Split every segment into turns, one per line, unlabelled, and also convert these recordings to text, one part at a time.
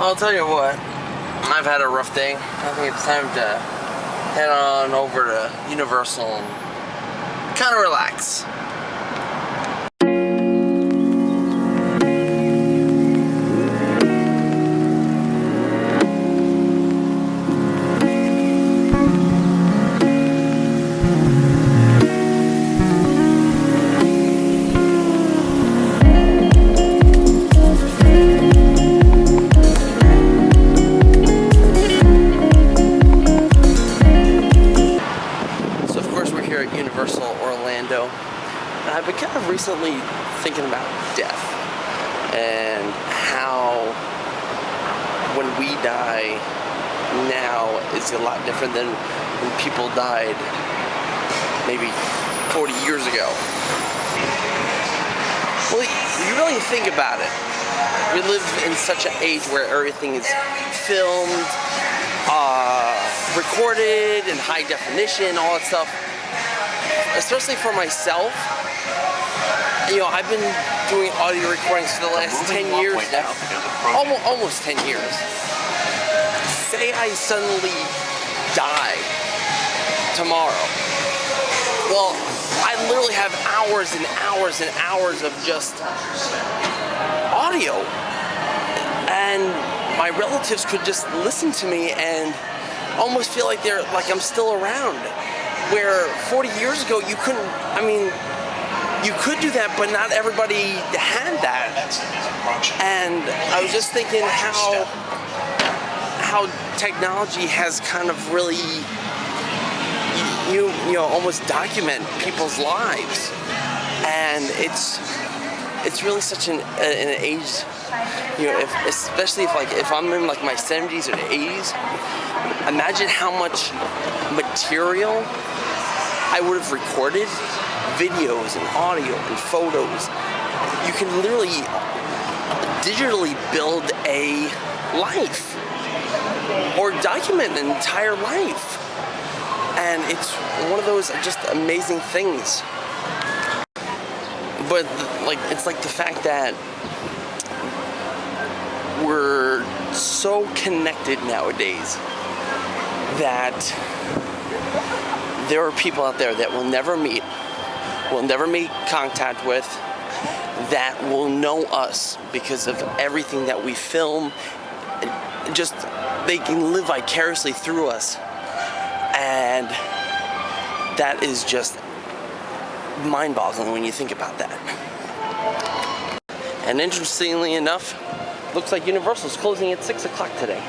I'll tell you what, I've had a rough day. I think it's time to head on over to Universal and kind of relax. Universal Orlando. And I've been kind of recently thinking about death and how when we die now is a lot different than when people died maybe 40 years ago. Well, you really think about it. We live in such an age where everything is filmed, recorded in high definition, all that stuff. Especially for myself, I've been doing audio recordings for the last 10 years now. Almost 10 years. Say I suddenly die tomorrow. Well, I literally have hours and hours and hours of just audio. And my relatives could just listen to me and almost feel like I'm still around. Where 40 years ago you couldn't, you could do that, but not everybody had that. And I was just thinking how technology has kind of really, almost document people's lives. And it's really such an age, especially if I'm in like my 70s or 80s, imagine how much material I would have recorded, videos and audio and photos. You can literally digitally build a life or document an entire life. And it's one of those just amazing things. But it's like the fact that we're so connected nowadays that there are people out there that we'll never meet contact with, that will know us because of everything that we film. Just they can live vicariously through us, and that is just mind-boggling when you think about that. And interestingly enough, looks like Universal's closing at 6 o'clock today.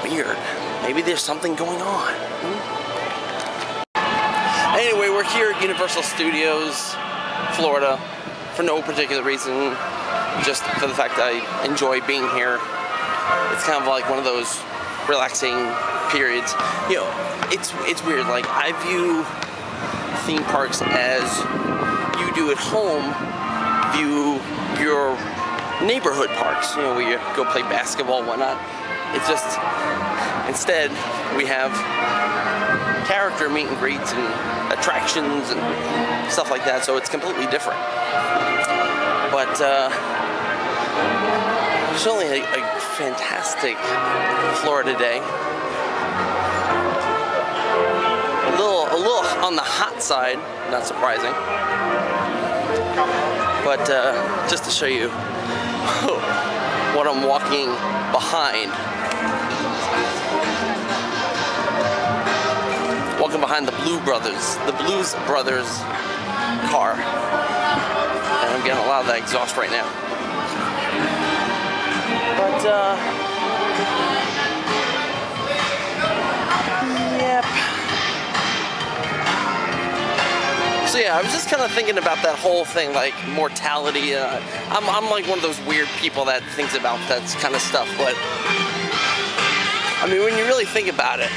Weird. Maybe there's something going on. Anyway, we're here at Universal Studios, Florida, for no particular reason, just for the fact that I enjoy being here. It's kind of like one of those relaxing periods. It's weird. Like, I view theme parks as you do at home view your neighborhood parks, where you go play basketball and whatnot. It's just, instead, we have character meet and greets and attractions and stuff like that, so it's completely different. But certainly a fantastic Florida day. A little on the hot side, not surprising. But just to show you what I'm walking behind. Walking behind the Blues Brothers car. And I'm getting a lot of that exhaust right now. But, yep. So yeah, I was just kind of thinking about that whole thing, like mortality. I'm like one of those weird people that thinks about that kind of stuff, but when you really think about it,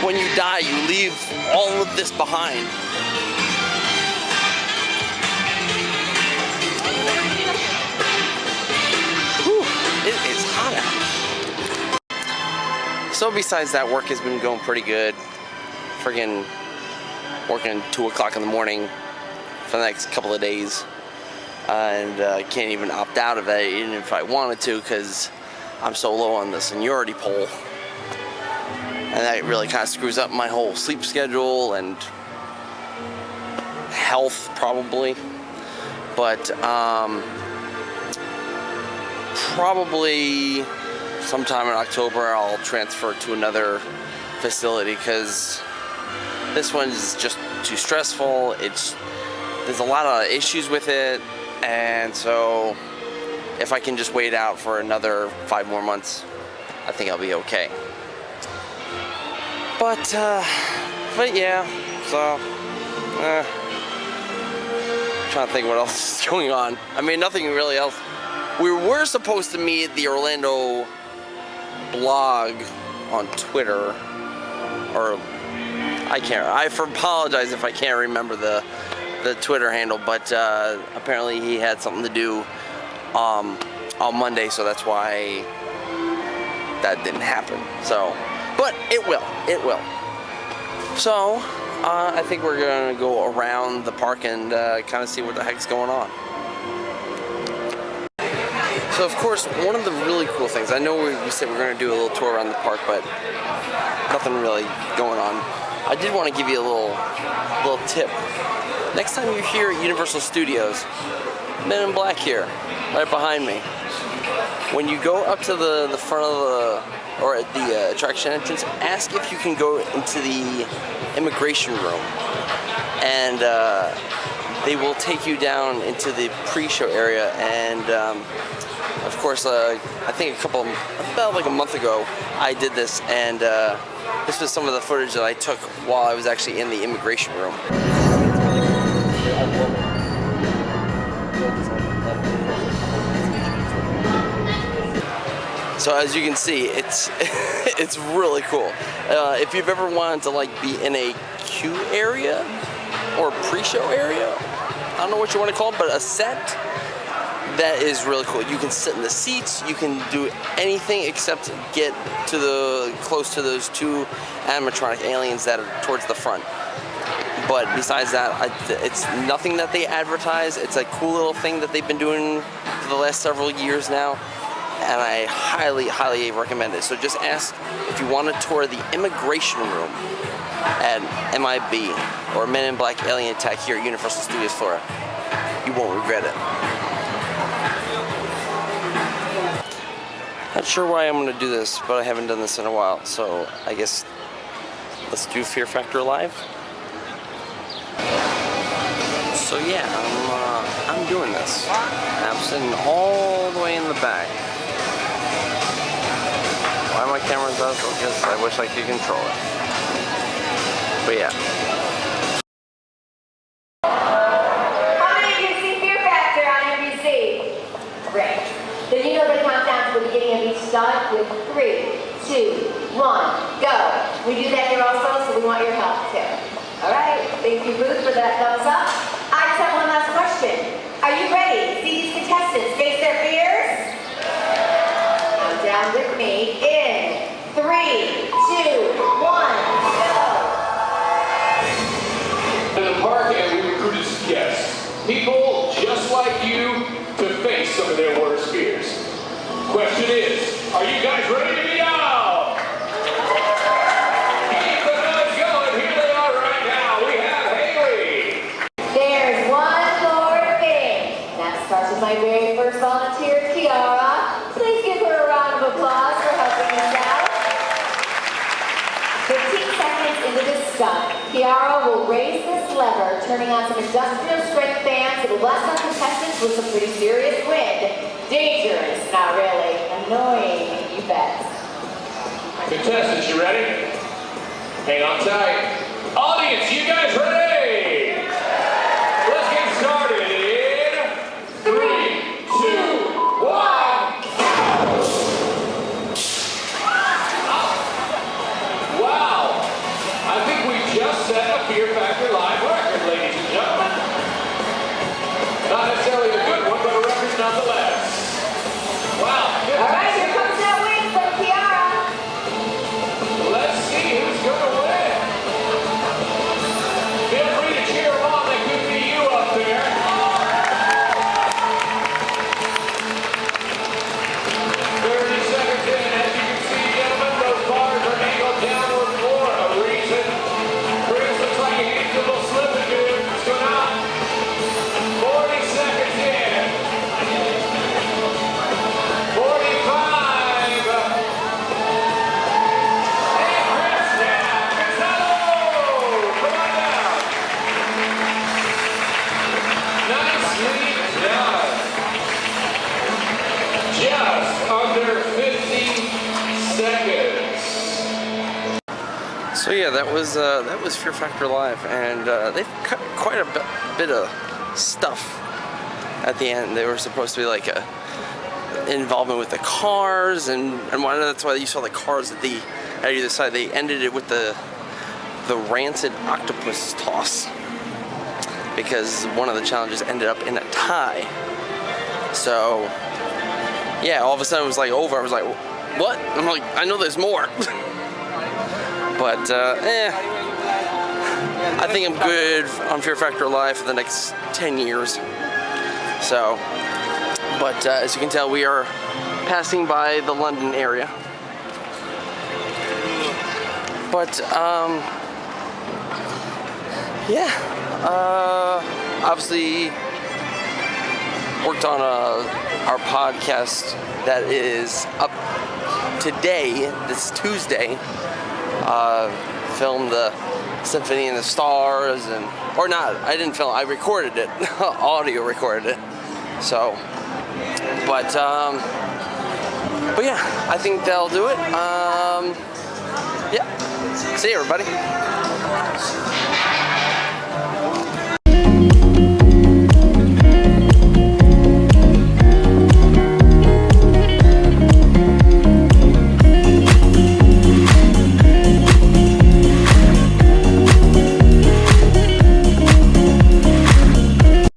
when you die, you leave all of this behind. Whew, it is hot out. So besides that, work has been going pretty good. Friggin' working 2 o'clock in the morning for the next couple of days. and can't even opt out of it even if I wanted to because I'm so low on the seniority poll. And that really kind of screws up my whole sleep schedule and health probably. But probably sometime in October I'll transfer to another facility because this one's just too stressful. There's a lot of issues with it, and so if I can just wait out for another 5 more months, I think I'll be okay. But yeah, so trying to think what else is going on. I mean, nothing really else. We were supposed to meet at the Orlando blog on Twitter, or I apologize if I can't remember the Twitter handle, but apparently he had something to do on Monday, so that's why that didn't happen. So, but it will. So, I think we're gonna go around the park and kind of see what the heck's going on. So, of course, one of the really cool things, I know we said we're gonna do a little tour around the park, but nothing really going on. I did want to give you a little tip. Next time you're here at Universal Studios, Men in Black here, right behind me. When you go up to the front of or at the attraction entrance, ask if you can go into the immigration room, and they will take you down into the pre-show area. And of course, I think about like a month ago, I did this, and this was some of the footage that I took while I was actually in the immigration room. So as you can see, it's really cool. If you've ever wanted to like be in a queue area or pre-show area, I don't know what you want to call it, but a set, that is really cool. You can sit in the seats, you can do anything except get close to those 2 animatronic aliens that are towards the front. But besides that, it's nothing that they advertise. It's a cool little thing that they've been doing for the last several years now, and I highly, highly recommend it. So just ask if you want to tour the immigration room at MIB or Men in Black Alien Attack here at Universal Studios Florida. You won't regret it. Not sure why I'm going to do this, but I haven't done this in a while, so I guess let's do Fear Factor Live. So yeah, I'm doing this. I'm sitting all the way in the back. Why my camera's up? Because I wish I could control it. But yeah.
How many of you see Fear Factor on NBC? Great. Then you know the countdown to the beginning of each stunt with 3, 2, 1, go. We do that here also, so we want your help too. Alright, thank you Booth for that thumbs up. I just have one last question. Are you ready to see these contestants face their fears? Count down with me in 3, 2, 1, go.
In the park, and we recruited some guests. People just like you to face some of their worst fears. Question is, are you guys ready to be out? Keep the noise going. Here they are right now. We have Haley.
There's one more thing. That starts with my very first volunteer, Kiara. Please give her a round of applause for helping us out. 15 seconds into this stunt, Kiara will raise this lever, turning on some industrial strength fans that will blast our contestants with some pretty serious wind. Dangerous, not really. Annoying, you bet.
Contestants, you ready? Hang on tight. Audience, you guys ready? Let's get started in 3, 2, 1. Wow. I think we just set a Fear Factor Live record, ladies and gentlemen. Not necessarily a good one, but a record nonetheless. Wow.
All right, here comes that win from Kiara.
Let's see who's going to win.
So yeah, that was Fear Factor Live, and they've cut quite a bit of stuff at the end. They were supposed to be like a involvement with the cars, and that's why you saw the cars at either side. They ended it with the rancid octopus toss, because one of the challenges ended up in a tie. So yeah, all of a sudden it was like over. I was like, what? I'm like, I know there's more. But I think I'm good on Fear Factor Live for the next 10 years. So, but as you can tell, we are passing by the London area. But yeah, obviously worked on our podcast that is up today, this Tuesday. Filmed the Symphony and the Stars, or not, I didn't film, I recorded it, audio recorded it. So, but yeah, I think that'll do it. Yeah, see you everybody.